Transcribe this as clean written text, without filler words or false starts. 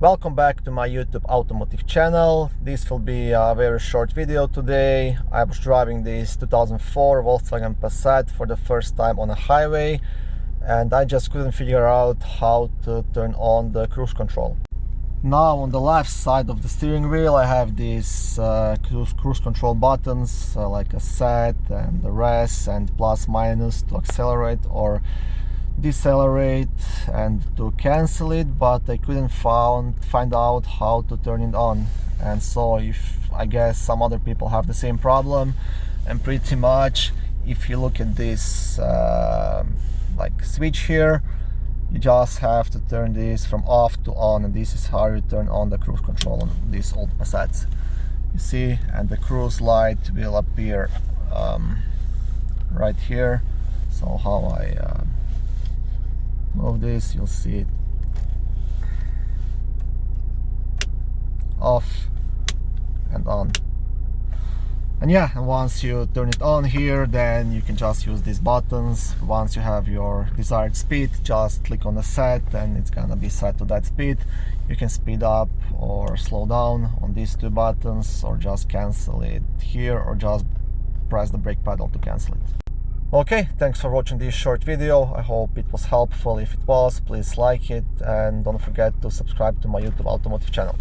Welcome back to my YouTube automotive channel. This will be a very short video today. I was driving this 2004 Volkswagen Passat for the first time on a highway, and I just couldn't figure out how to turn on the cruise control. Now on the left side of the steering wheel I have these cruise control buttons like a set and the rest and plus minus to accelerate or decelerate and to cancel it, but I couldn't find out how to turn it on. And so I guess some other people have the same problem, and pretty much if you look at this like switch here, you just have to turn this from off to on, and this is how you turn on the cruise control on these old Passats. You see, and the cruise light will appear right here. So how I move this, you'll see it off and on. And yeah, and once you turn it on here, then you can just use these buttons. Once you have your desired speed, just click on the set and it's gonna be set to that speed. You can speed up or slow down on these two buttons, or just cancel it here, or just press the brake pedal to cancel it. Okay, thanks for watching this short video. I hope it was helpful. If it was, please like it and don't forget to subscribe to my YouTube automotive channel.